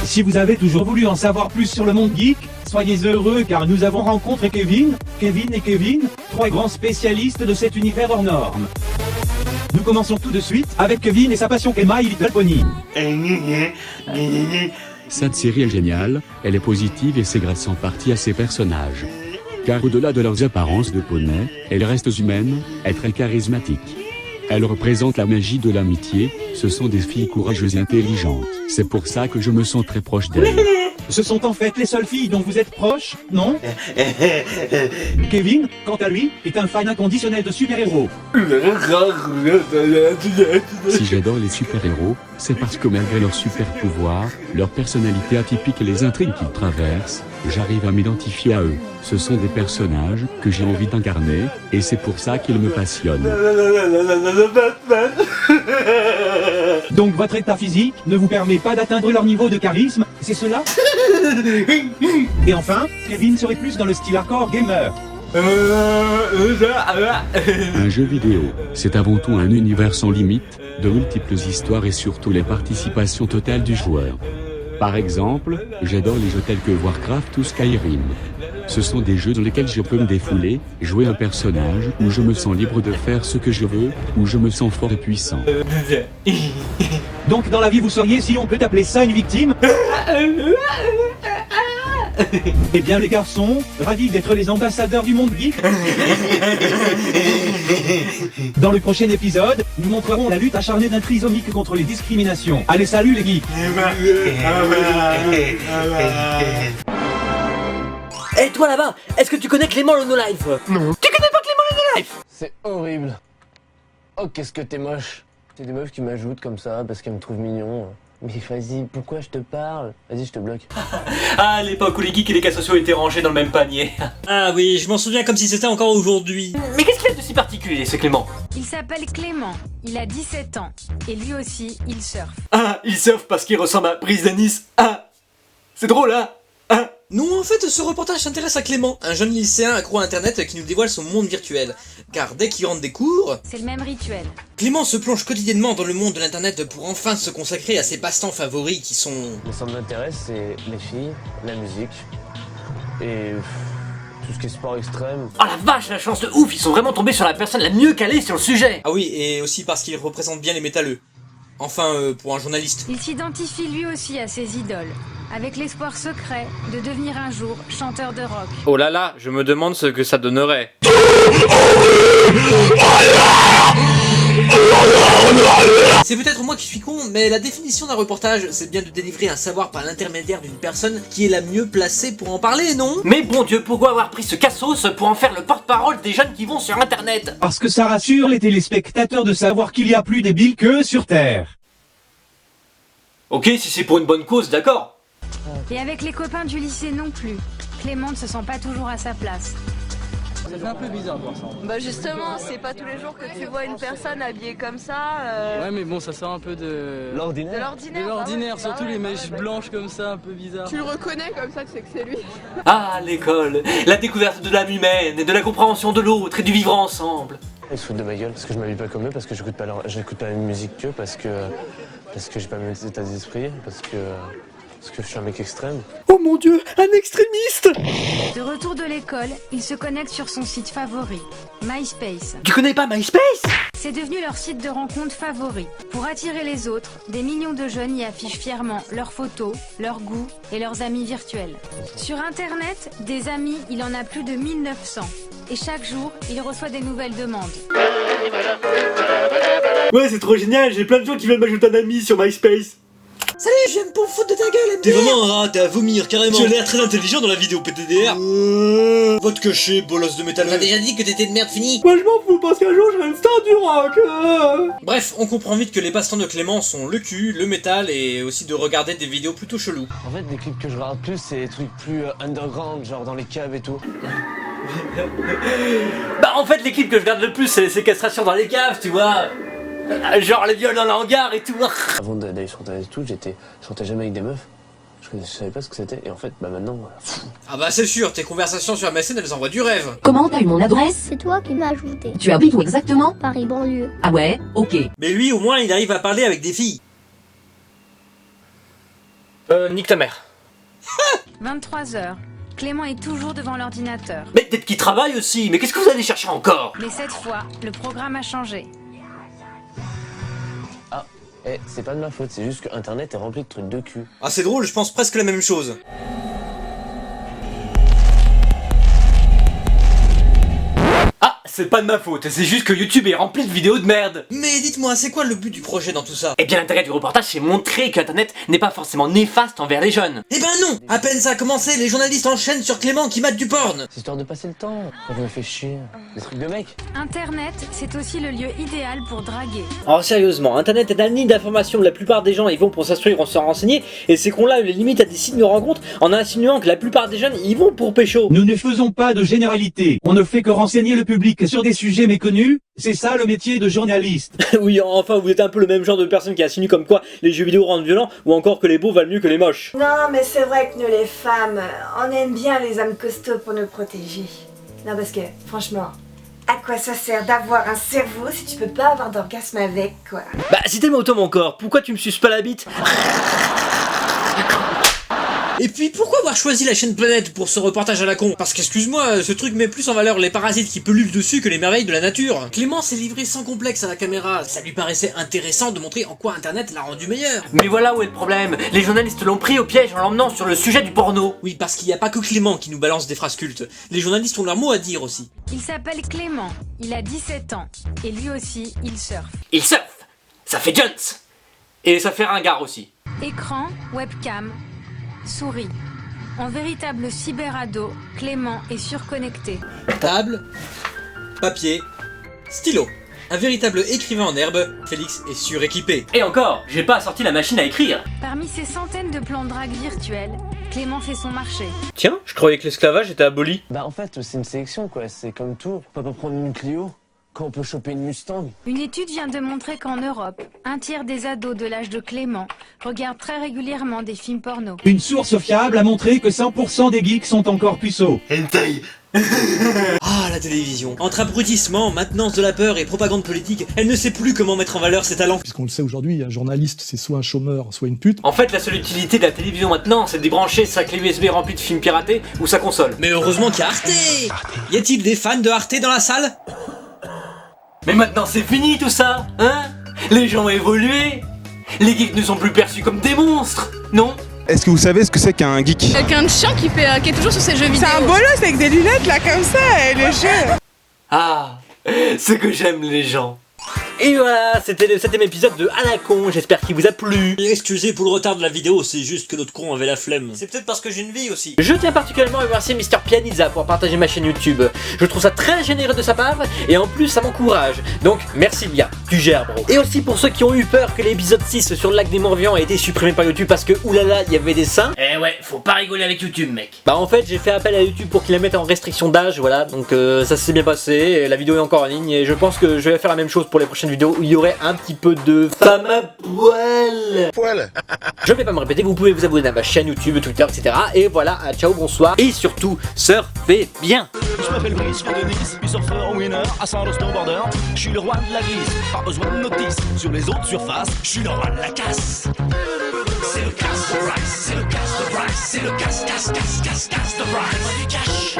Si vous avez toujours voulu en savoir plus sur le monde geek, soyez heureux car nous avons rencontré Kevin, trois grands spécialistes de cet univers hors norme. Nous commençons tout de suite avec Kevin et sa passion et My Little Pony. Cette série est géniale, elle est positive et c'est grâce en partie à ses personnages. Car au-delà de leurs apparences de poney, elles restent humaines, et très charismatiques. Elles représentent la magie de l'amitié, ce sont des filles courageuses et intelligentes. C'est pour ça que je me sens très proche d'elles. Ce sont en fait les seules filles dont vous êtes proches, non? Kevin, quant à lui, est un fan inconditionnel de super-héros. Si j'adore les super-héros, c'est parce que malgré leurs super-pouvoirs, leur personnalité atypique et les intrigues qu'ils traversent, j'arrive à m'identifier à eux. Ce sont des personnages que j'ai envie d'incarner, et c'est pour ça qu'ils me passionnent. Donc votre état physique ne vous permet pas d'atteindre leur niveau de charisme, c'est cela? Et enfin, Kevin serait plus dans le style hardcore gamer. Un jeu vidéo, c'est avant tout un univers sans limite, de multiples histoires et surtout les participations totales du joueur. Par exemple, j'adore les jeux tels que Warcraft ou Skyrim. Ce sont des jeux dans lesquels je peux me défouler, jouer un personnage, où je me sens libre de faire ce que je veux, où je me sens fort et puissant. Donc dans la vie vous seriez, si on peut appeler ça une victime? Eh bien les garçons, ravis d'être les ambassadeurs du monde geek. Dans le prochain épisode, nous montrerons la lutte acharnée d'un trisomique contre les discriminations. Allez, salut les geeks. Eh toi là-bas, est-ce que tu connais Clément le No Life? Non. Tu connais pas Clément le No Life? C'est horrible. Oh, qu'est-ce que t'es moche. C'est des meufs qui m'ajoutent comme ça parce qu'elles me trouvent mignon. Mais vas-y, pourquoi je te parle? Vas-y, je te bloque. Ah, l'époque où les geeks et les cas sociaux étaient rangés dans le même panier. Ah oui, je m'en souviens comme si c'était encore aujourd'hui. Mais qu'est-ce qu'il a de si particulier, ce Clément? Il s'appelle Clément, il a 17 ans, et lui aussi, il surfe. Ah, il surfe parce qu'il ressemble à Brice Denis. Ah, c'est drôle, hein? Ah. Non, en fait, ce reportage s'intéresse à Clément, un jeune lycéen accro à internet qui nous dévoile son monde virtuel. Car dès qu'il rentre des cours, C'est le même rituel. Clément se plonge quotidiennement dans le monde de l'internet pour enfin se consacrer à ses passe-temps favoris qui sont... Mon centre d'intérêt, c'est les filles, la musique et tout ce qui est sport extrême. Oh la vache, la chance de ouf, ils sont vraiment tombés sur la personne la mieux calée sur le sujet. Ah oui, et aussi parce qu'il représente bien les métalleux. Enfin, pour un journaliste. Il s'identifie lui aussi à ses idoles, avec l'espoir secret de devenir un jour chanteur de rock. Oh là là, je me demande ce que ça donnerait. C'est peut-être moi qui suis con, mais la définition d'un reportage, c'est bien de délivrer un savoir par l'intermédiaire d'une personne qui est la mieux placée pour en parler, non? Mais bon Dieu, pourquoi avoir pris ce cassos pour en faire le porte-parole des jeunes qui vont sur internet? Parce que ça rassure les téléspectateurs de savoir qu'il y a plus débiles qu'eux sur Terre. Ok, si c'est pour une bonne cause, d'accord. Et avec les copains du lycée non plus. Clément ne se sent pas toujours à sa place. Ça fait un peu bizarre de voir ça. Bah justement, c'est pas tous les jours que tu vois une personne habillée comme ça. Ouais, mais bon, ça sort un peu de L'ordinaire. De l'ordinaire. de l'ordinaire, bah surtout ouais, les bah mèches ouais. blanches comme ça, un peu bizarre. Tu le reconnais comme ça, tu sais que c'est lui. Ah, l'école, la découverte de l'âme humaine et de la compréhension de l'autre et du vivre ensemble. Ils se foutent de ma gueule parce que je m'habille pas comme eux, parce que j'écoute pas la même musique qu'eux, parce que j'ai pas le même état d'esprit, parce que je suis un mec extrême. Oh mon Dieu, un extrémiste! De retour de l'école, il se connecte sur son site favori, MySpace. Tu connais pas MySpace? C'est devenu leur site de rencontre favori. Pour attirer les autres, des millions de jeunes y affichent fièrement leurs photos, leurs goûts et leurs amis virtuels. Sur Internet, des amis, il en a plus de 1900. Et chaque jour, il reçoit des nouvelles demandes. Ouais, c'est trop génial, j'ai plein de gens qui veulent m'ajouter un ami sur MySpace. Salut, je viens de pour foutre de ta gueule, MDR. T'es vraiment un rat, t'es à vomir, carrément. Tu as l'air très intelligent dans la vidéo PTDR. Va te cacher, bolosse de métal. T'as déjà dit que t'étais de merde finie. Moi je m'en fous parce qu'un jour je serai une star du rock. Bref, on comprend vite que les passe-temps de Clément sont le cul, le métal et aussi de regarder des vidéos plutôt cheloues. En fait, les clips que je regarde plus, c'est des trucs plus underground, genre dans les caves et tout. Bah en fait les clips que je regarde le plus c'est les séquestrations dans les caves, tu vois. Genre les viols dans l'hangar et tout. Avant d'aller sur Internet et tout, je sortais jamais avec des meufs. Je savais pas ce que c'était. Et en fait, bah maintenant... Ah bah c'est sûr, tes conversations sur MSN elles envoient du rêve. Comment t'as eu mon adresse? C'est toi qui m'as ajouté. Tu habites où exactement? Paris banlieue. Ah ouais, ok. Mais lui au moins il arrive à parler avec des filles. Nique ta mère. 23h. Clément est toujours devant l'ordinateur. Mais peut-être qu'il travaille aussi, mais qu'est-ce que vous allez chercher encore? Mais cette fois, le programme a changé. Ah, c'est pas de ma faute, c'est juste que Internet est rempli de trucs de cul. Ah c'est drôle, je pense presque la même chose. Ah, c'est pas de ma faute, c'est juste que YouTube est rempli de vidéos de merde. Mais dites-moi, c'est quoi le but du projet dans tout ça? Eh bien l'intérêt du reportage c'est montrer qu'Internet n'est pas forcément néfaste envers les jeunes. Eh ben non! À peine ça a commencé, les journalistes enchaînent sur Clément qui mate du porn! C'est histoire de passer le temps, quand je me fais chier. Des trucs de mec. Internet, c'est aussi le lieu idéal pour draguer. Alors sérieusement, Internet est un nid d'informations, la plupart des gens y vont pour s'instruire ou se renseigner, et ces cons-là les limitent à des sites de rencontres en insinuant que la plupart des jeunes y vont pour pécho. Nous ne faisons pas de généralité. On ne fait que renseigner le public sur des sujets méconnus. C'est ça le métier de journaliste. Oui, enfin vous êtes un peu le même genre de personne qui insinue comme quoi les jeux vidéo rendent violents, ou encore que les beaux valent mieux que les moches. Non, mais c'est vrai que nous les femmes, on aime bien les hommes costauds pour nous protéger. Non, parce que, franchement, à quoi ça sert d'avoir un cerveau si tu peux pas avoir d'orgasme avec, quoi? Bah si t'aimes autant mon corps, pourquoi tu me suces pas la bite? Et puis pourquoi avoir choisi la chaîne Planète pour ce reportage à la con? Parce qu'excuse-moi, ce truc met plus en valeur les parasites qui pullulent dessus que les merveilles de la nature. Clément s'est livré sans complexe à la caméra, ça lui paraissait intéressant de montrer en quoi Internet l'a rendu meilleur. Mais voilà où est le problème, les journalistes l'ont pris au piège en l'emmenant sur le sujet du porno. Oui, parce qu'il n'y a pas que Clément qui nous balance des phrases cultes, les journalistes ont leur mot à dire aussi. Il s'appelle Clément, il a 17 ans, et lui aussi, il surfe. Il surfe, ça fait Jones. Et ça fait ringard aussi. Écran, webcam, souris. En véritable cyberado, Clément est surconnecté. Table, papier, stylo. Un véritable écrivain en herbe, Félix est suréquipé. Et encore, j'ai pas sorti la machine à écrire. Parmi ces centaines de plans drague virtuels, Clément fait son marché. Tiens, je croyais que l'esclavage était aboli. Bah en fait, c'est une sélection quoi, c'est comme tout. On peut pas prendre une Clio quand on peut choper une Mustang. Une étude vient de montrer qu'en Europe, un tiers des ados de l'âge de Clément regardent très régulièrement des films porno. Une source fiable a montré que 100% des geeks sont encore puceaux. Ah, la télévision. Entre abrutissement, maintenance de la peur et propagande politique, elle ne sait plus comment mettre en valeur ses talents. Puisqu'on le sait aujourd'hui, un journaliste, c'est soit un chômeur, soit une pute. En fait, la seule utilité de la télévision maintenant, c'est de débrancher sa clé USB remplie de films piratés ou sa console. Mais heureusement qu'il y a Arte. Y a-t-il des fans de Arte dans la salle? Mais maintenant c'est fini tout ça, hein? Les gens ont évolué. Les geeks ne sont plus perçus comme des monstres, non? Est-ce que vous savez ce que c'est qu'un geek? Quelqu'un de chiant qui est toujours sur ses jeux vidéo. C'est un bolos avec des lunettes là comme ça et le jeu. Ah, c'est que j'aime les gens. Et voilà, c'était le 7ème épisode de À la con, j'espère qu'il vous a plu. Excusez pour le retard de la vidéo, c'est juste que notre con avait la flemme. C'est peut-être parce que j'ai une vie aussi. Je tiens particulièrement à remercier Mister Pianizza pour partager ma chaîne YouTube. Je trouve ça très généreux de sa part, et en plus ça m'encourage. Donc merci bien, tu gères bro. Et aussi pour ceux qui ont eu peur que l'épisode 6 sur le lac des Morts-Vivants ait été supprimé par YouTube parce que oulala, il y avait des seins. Eh ouais, faut pas rigoler avec YouTube mec. Bah en fait j'ai fait appel à YouTube pour qu'il la mette en restriction d'âge, voilà. Donc ça s'est bien passé, et la vidéo est encore en ligne, et je pense que je vais faire la même chose pour les prochaines vidéos où il y aurait un petit peu de femme à poil. Je vais pas me répéter, vous pouvez vous abonner à ma chaîne YouTube, Twitter, etc. Et voilà, ciao, bonsoir, et surtout, surfez bien. Je m'appelle Brice, je viens de Nice, puis surfeur winner, à Saint-Lô snowboarder. Je suis le roi de la glisse, pas besoin de notice. Sur les autres surfaces, je suis le roi de la casse. C'est le casse de Bryce, c'est le casse de Bryce, c'est le casse de Bryce.